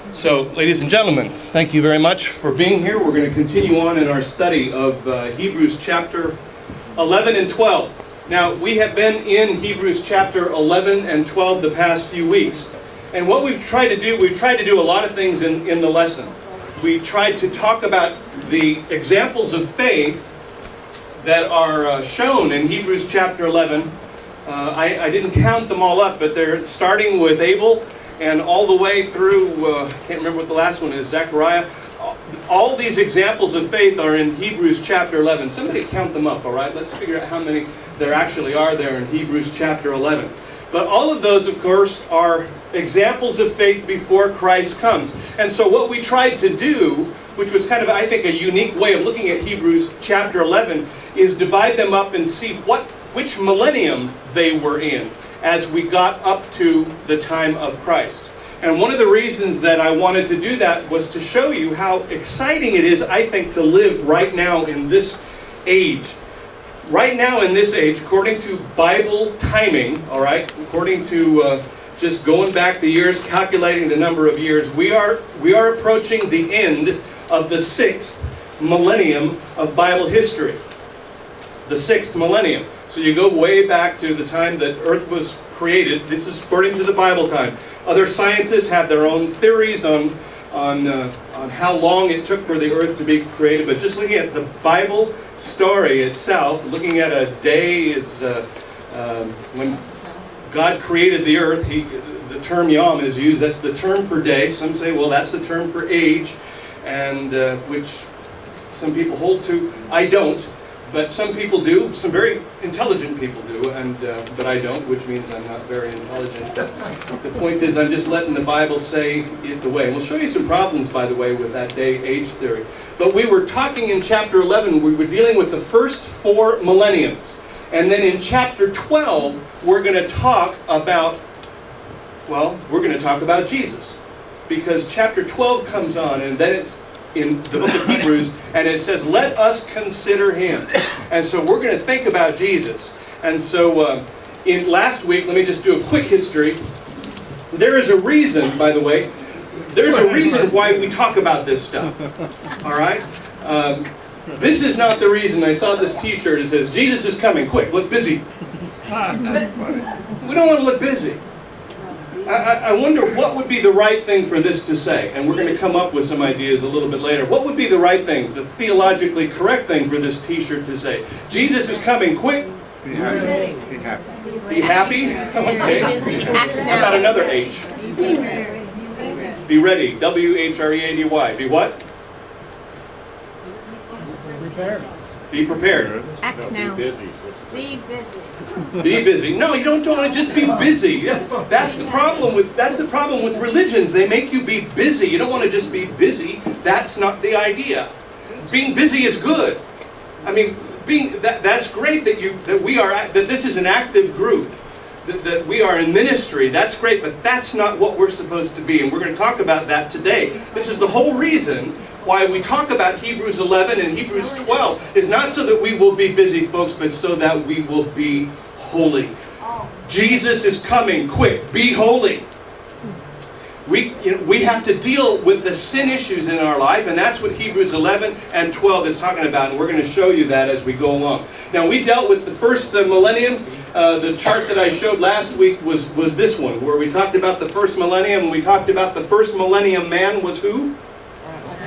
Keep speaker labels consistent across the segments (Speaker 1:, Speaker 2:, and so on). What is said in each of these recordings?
Speaker 1: So, ladies and gentlemen, thank you very much for being here. We're going to continue on in our study of Hebrews chapter 11 and 12. Now, we have been in Hebrews chapter 11 and 12 the past few weeks. And what we've tried to do a lot of things in the lesson. We tried to talk about the examples of faith that are shown in Hebrews chapter 11. I didn't count them all up, but they're starting with Abel and all the way through, I can't remember what the last one is, Zechariah. All these examples of faith are in Hebrews chapter 11. Somebody count them up, all right? Let's figure out how many there actually are there in Hebrews chapter 11. But all of those, of course, are examples of faith before Christ comes. And so what we tried to do, which was kind of, I think, a unique way of looking at Hebrews chapter 11, is divide them up and see which millennium they were in as we got up to the time of Christ. And one of the reasons that I wanted to do that was to show you how exciting it is, I think, to live right now in this age. Right now in this age, according to Bible timing, all right, according to just going back the years, calculating the number of years, we are approaching the end of the 6th millennium of Bible history. The 6th millennium. So you go way back to the time that Earth was created. This is according to the Bible time. Other scientists have their own theories on how long it took for the Earth to be created. But just looking at the Bible story itself, looking at a day is when God created the Earth. The term yom is used. That's the term for day. Some say, well, that's the term for age, and which some people hold to. I don't. But some people do, some very intelligent people do, but I don't, which means I'm not very intelligent. The point is, I'm just letting the Bible say it the way. And we'll show you some problems, by the way, with that day-age theory. But we were talking in chapter 11, we were dealing with the first 4 millenniums. And then in chapter 12, we're going to talk about, Jesus. Because chapter 12 comes on, and then it's in the book of Hebrews, and it says, let us consider him. And so we're going to think about Jesus. And so in last week, let me just do a quick history. There is a reason, by the way, there's a reason why we talk about this stuff. All right? This is not the reason. I saw this t-shirt. It says, Jesus is coming. Quick, look busy. We don't want to look busy. I wonder what would be the right thing for this to say. And we're going to come up with some ideas a little bit later. What would be the right thing, the theologically correct thing for this t-shirt to say? Jesus is coming quick.
Speaker 2: Be happy. Be happy.
Speaker 1: Be happy? Okay. How about another H? Be ready. W-H-R-E-A-D-Y. Be what?
Speaker 3: Prepared.
Speaker 1: Be prepared.
Speaker 4: Act now.
Speaker 2: Be busy.
Speaker 4: Be busy.
Speaker 1: Be busy. No, you don't want to just be busy. That's the problem with religions. They make you be busy. You don't want to just be busy. That's not the idea. Being busy is good. I mean, that's great that this is an active group. That we are in ministry. That's great, but that's not what we're supposed to be. And we're going to talk about that today. This is the whole reason why we talk about Hebrews 11 and Hebrews 12 is not so that we will be busy, folks, but so that we will be holy. Jesus is coming quick. Be holy. We have to deal with the sin issues in our life, and that's what Hebrews 11 and 12 is talking about, and we're going to show you that as we go along. Now, we dealt with the first millennium. The chart that I showed last week was this one, where we talked about the first millennium, and we talked about the first millennium man was who?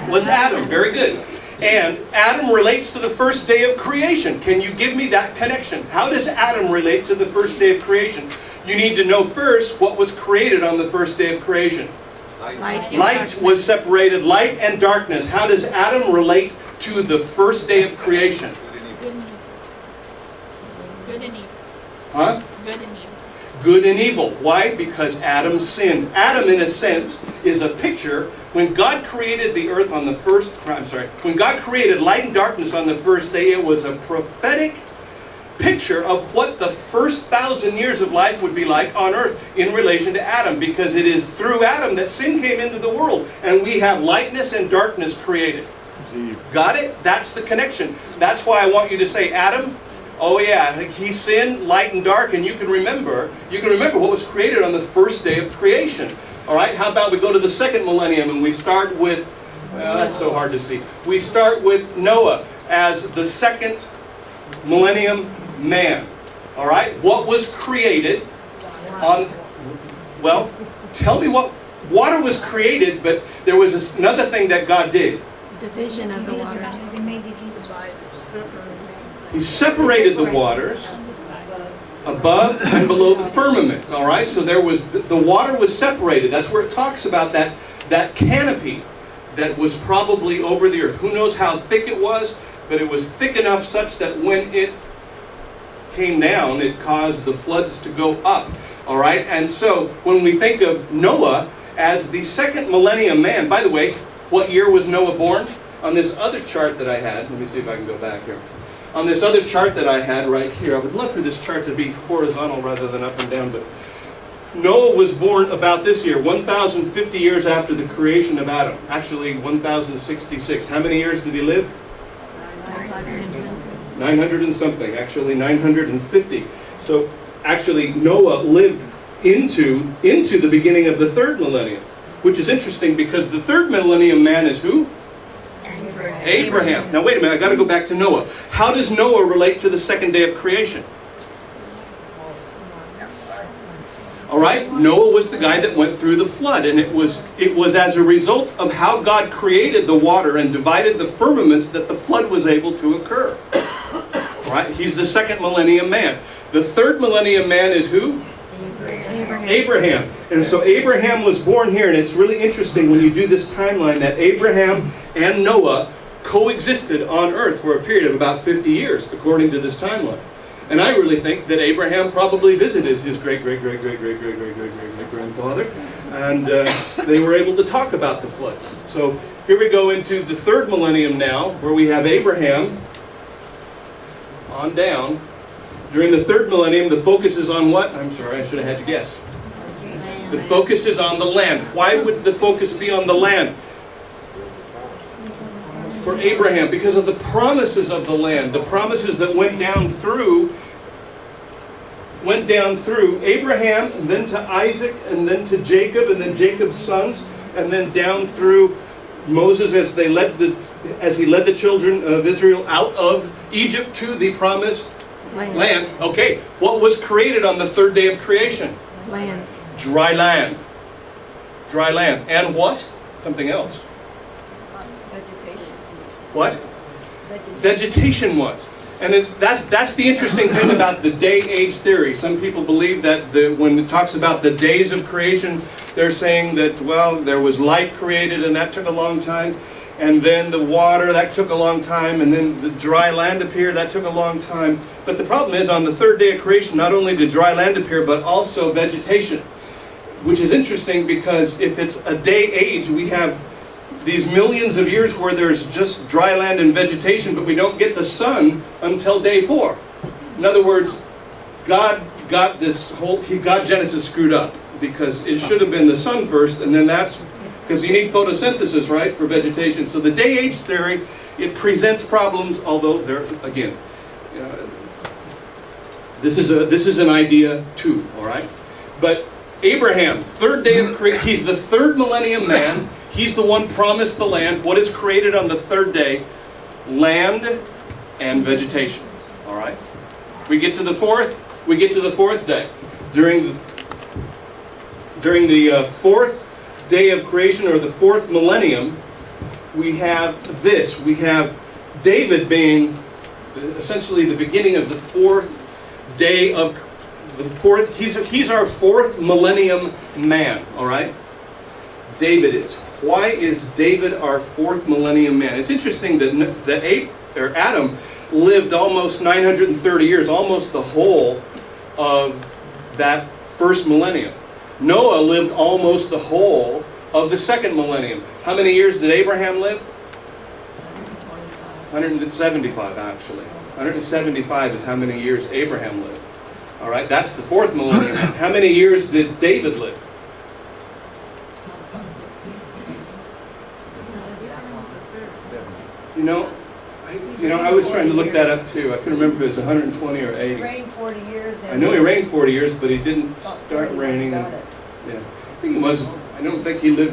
Speaker 1: Was Adam. Very good. And Adam relates to the first day of creation. Can you give me that connection? How does Adam relate to the first day of creation? You need to know first what was created on the first day of creation. Light was separated, light and darkness. How does Adam relate to the first day of creation?
Speaker 4: Good and evil.
Speaker 1: Huh?
Speaker 4: Good and evil.
Speaker 1: Good and evil. Why? Because Adam sinned. Adam, in a sense, is a picture. When God created the earth on the first, when God created light and darkness on the first day, it was a prophetic picture of what the first 1,000 years of life would be like on earth in relation to Adam, because it is through Adam that sin came into the world, and we have lightness and darkness created. Got it? That's the connection. That's why I want you to say, Adam, oh yeah, he sinned, light and dark, and you can remember what was created on the first day of creation. All right, how about we go to the second millennium and we start with, well, that's so hard to see. We start with Noah as the second millennium man. All right, what was created on, well, tell me what, water was created, but there was another thing that God did.
Speaker 3: Division of the waters.
Speaker 1: He separated the waters above and below the firmament. All right, so there was, the water was separated. That's where it talks about that canopy that was probably over the earth. Who knows how thick it was, but it was thick enough such that when it came down, it caused the floods to go up. All right, and so when we think of Noah as the second millennium man, by the way, what year was Noah born? On this other chart that I had, let me see if I can go back here. On this other chart that I had right here, I would love for this chart to be horizontal rather than up and down, but Noah was born about this year, 1,050 years after the creation of Adam. Actually, 1,066. How many years did he live? 900 and something, actually 950. So actually Noah lived into the beginning of the third millennium, which is interesting because the third millennium man is who? Abraham. Now wait a minute, I got to go back to Noah. How does Noah relate to the second day of creation? All right, Noah was the guy that went through the flood, and it was as a result of how God created the water and divided the firmaments that the flood was able to occur. All right, he's the second millennium man. The third millennium man is who? Abraham. And so Abraham was born here, and it's really interesting when you do this timeline that Abraham and Noah coexisted on earth for a period of about 50 years, according to this timeline. And I really think that Abraham probably visited his great-great-great-great-great-great-great-great-grandfather, and they were able to talk about the flood. So here we go into the third millennium now, where we have Abraham on down. During the third millennium, the focus is on what? I'm sorry, I should have had you guess. The focus is on the land. Why would the focus be on the land? For Abraham, because of the promises of the land, the promises that went down through Abraham, and then to Isaac, and then to Jacob, and then Jacob's sons, and then down through Moses as he led the children of Israel out of Egypt to the promised land. Okay, what was created on the third day of creation?
Speaker 3: Land.
Speaker 1: Dry land. Dry land. And what? Something else.
Speaker 4: Vegetation.
Speaker 1: What? Vegetation was. And that's the interesting thing about the day-age theory. Some people believe that when it talks about the days of creation, they're saying that, well, there was light created and that took a long time. And then the water, that took a long time. And then the dry land appeared, that took a long time. But the problem is, on the third day of creation, not only did dry land appear, but also vegetation. Which is interesting because if it's a day age, we have these millions of years where there's just dry land and vegetation, but we don't get the sun until day 4. In other words, God got Genesis screwed up because it should have been the sun first, and then that's because you need photosynthesis, right, for vegetation. So the day age theory, it presents problems, although there again, this is an idea too, all right. But Abraham, third day of creation, he's the third millennium man. He's the one promised the land. What is created on the third day? Land and vegetation. All right. We get to the fourth day. During the fourth day of creation, or the fourth millennium, we have this. We have David being essentially the beginning of the fourth day of the fourth. He's our fourth millennium man. All right. David is. Why is David our fourth millennium man? It's interesting that Adam lived almost 930 years, almost the whole of that first millennium. Noah lived almost the whole of the second millennium. How many years did Abraham live? 175, actually. 175 is how many years Abraham lived. All right, that's the fourth millennium. How many years did David live? I was trying to look that up too. I couldn't remember if it was 120 or 80.
Speaker 4: He reigned 40 years.
Speaker 1: I know he reigned 40 years, but he didn't start reigning. Yeah, I think it was. I don't think he lived